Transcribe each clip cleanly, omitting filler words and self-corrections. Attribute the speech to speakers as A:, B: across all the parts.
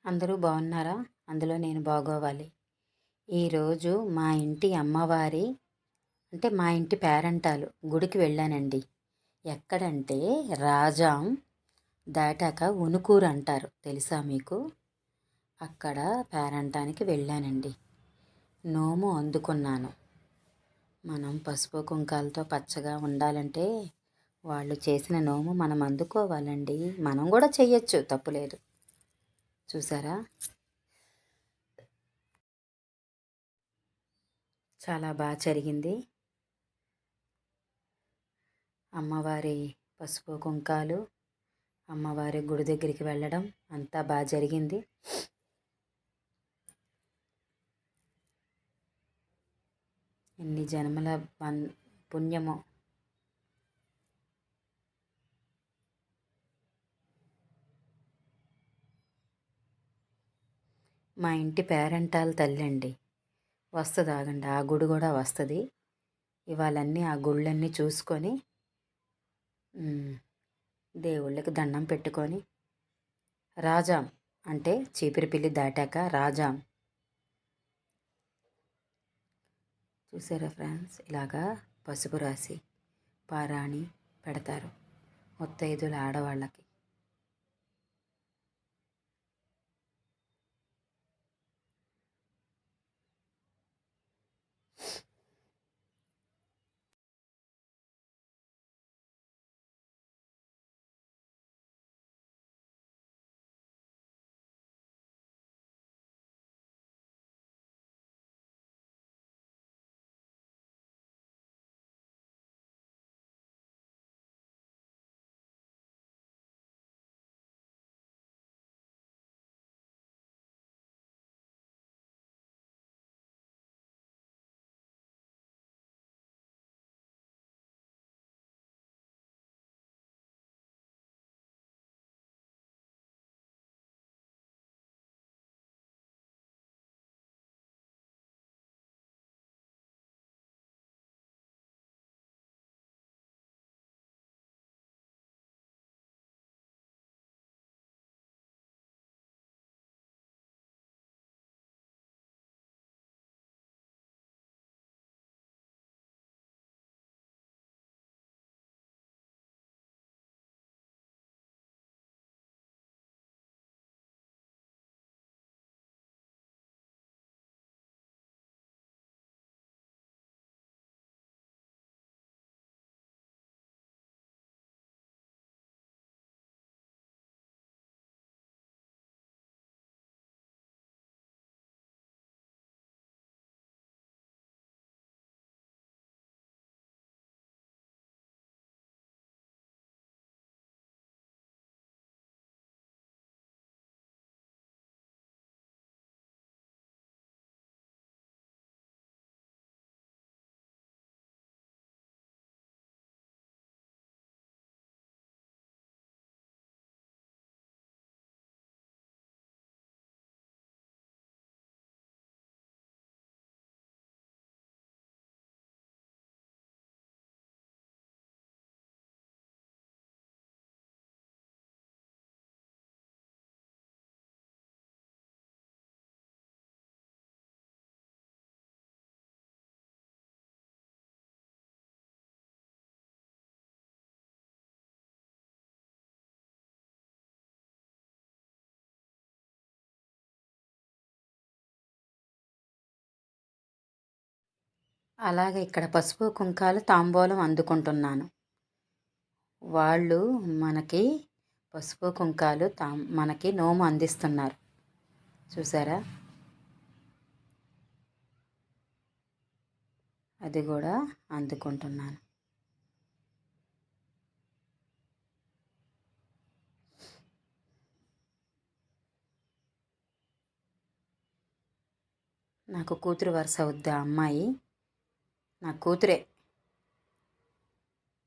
A: అందరూ బాగున్నారా? అందులో నేను బాగోవాలి. ఈరోజు మా ఇంటి అమ్మవారి మా ఇంటి పేరంటాలు గుడికి వెళ్ళానండి. ఎక్కడంటే రాజాం దాటాక ఉనుకూరు అంటారు. తెలుసా మీకు? అక్కడ పేరంటానికి వెళ్ళానండి. నోము అందుకున్నాను. మనం పసుపు కుంకాలతో పచ్చగా ఉండాలంటే వాళ్ళు చేసిన నోము మనం అందుకోవాలండి. మనం కూడా చెయ్యొచ్చు, తప్పులేదు. చూసారా? చాలా బాగా జరిగింది. అమ్మవారి పసుపు కుంకాలు, అమ్మవారి గుడి దగ్గరికి వెళ్ళడం అంతా బాగా జరిగింది. ఎన్ని జన్మల పుణ్యమో. మా ఇంటి పేరంటాల తల్లండి. వస్తుంది, ఆగండి, ఆ గుడి కూడా వస్తుంది. ఇవాళన్నీ ఆ గుళ్ళన్నీ చూసుకొని దేవుళ్ళకి దండం పెట్టుకొని రాజాం అంటే చీపిరిపిల్లి దాటాక రాజాం. చూసారా ఫ్రెండ్స్? ఇలాగా పసుపు రాసి పారాణి పెడతారు ముత్తైదుల ఆడవాళ్ళకి. అలాగే ఇక్కడ పసుపు కుంకాలు తాంబూలం అందుకుంటున్నాను. వాళ్ళు మనకి పసుపు కుంకాలు మనకి నోము అందిస్తున్నారు. చూసారా? అది కూడా అందుకుంటున్నాను. నాకు కూతురు వరుస అవుద్ది ఆ అమ్మాయి. నా కూతురే.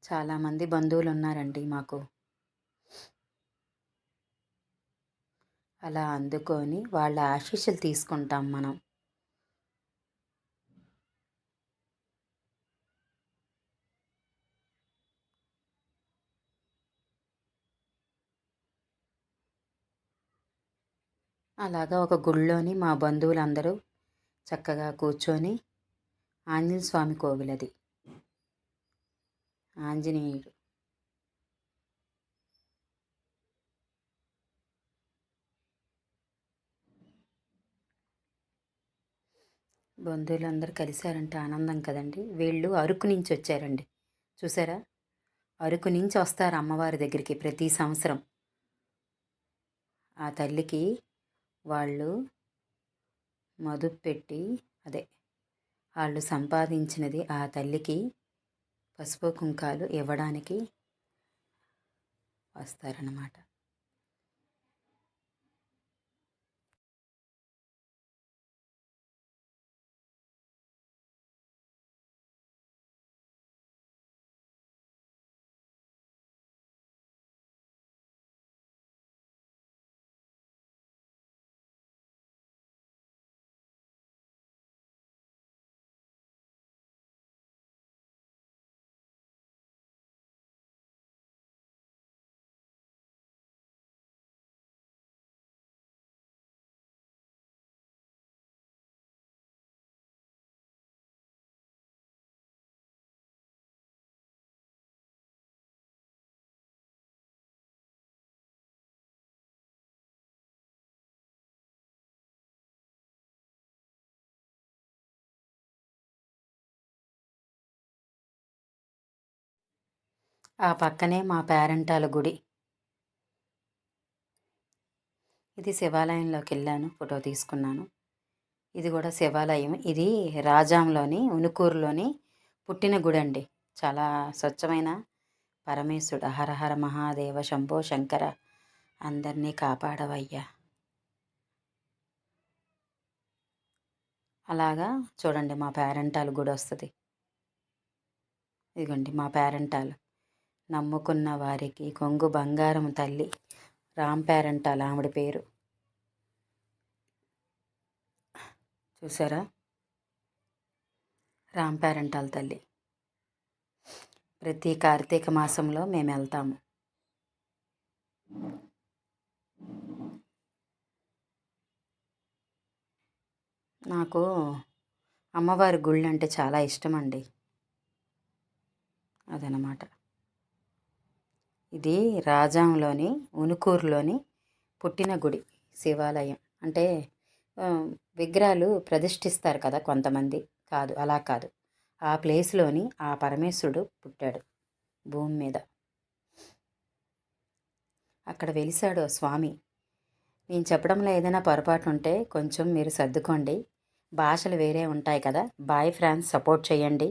A: చాలామంది బంధువులు ఉన్నారండి మాకు. అలా అందుకొని వాళ్ళ ఆశీస్సులు తీసుకుంటాం మనం. అలాగా ఒక గుడిలోని మా బంధువులందరూ చక్కగా కూర్చొని ఆంజనేయ స్వామి కోవిలది. ఆంజనేయుడు బంధువులందరూ కలిశారంటే ఆనందం కదండి. వీళ్ళు అరకు నుంచి వచ్చారండి. చూసారా? అరకు నుంచి వస్తారు అమ్మవారి దగ్గరికి ప్రతి సంవత్సరం. ఆ తల్లికి వాళ్ళు మదుపు పెట్టి, అదే వాళ్ళు సంపాదించినది ఆ తల్లికి పసుపు కుంకాలు ఇవ్వడానికి వస్తారన్నమాట. ఆ పక్కనే మా పేరంటాల గుడి. ఇది శివాలయంలోకి వెళ్ళాను, ఫోటో తీసుకున్నాను. ఇది కూడా శివాలయం. ఇది రాజాంలోని ఉనుకూరులోని పుట్టిన గుడి అండి. చాలా స్వచ్ఛమైన పరమేశుడు. హరహర మహాదేవ శంభో శంకర, అందరినీ కాపాడవయ్యా. అలాగా చూడండి, మా పేరంటాలు గుడి వస్తుంది. ఇదిగోండి మా పేరంటాలు. నమ్ముకున్న వారికి కొంగు బంగారం తల్లి రామ్ పేరంటాలు ఆవిడ పేరు. చూసారా? రామ్ పేరంటాల తల్లి. ప్రతి కార్తీక మాసంలో మేము వెళ్తాము. నాకు అమ్మవారి గుళ్ళు అంటే చాలా ఇష్టం అండి. అదనమాట. ఇది రాజాంలోని ఉనుకూరులోని పుట్టిన గుడి శివాలయం. అంటే విగ్రహాలు ప్రతిష్ఠిస్తారు కదా కొంతమంది. కాదు, అలా కాదు. ఆ ప్లేస్లోని ఆ పరమేశ్వరుడు పుట్టాడు భూమి మీద. అక్కడ వెలిశాడు స్వామి. నేను చెప్పడంలో ఏదైనా పొరపాటు ఉంటే కొంచెం మీరు సర్దుకోండి. భాషలు వేరే ఉంటాయి కదా. బాయ్ ఫ్రెండ్స్, సపోర్ట్ చేయండి.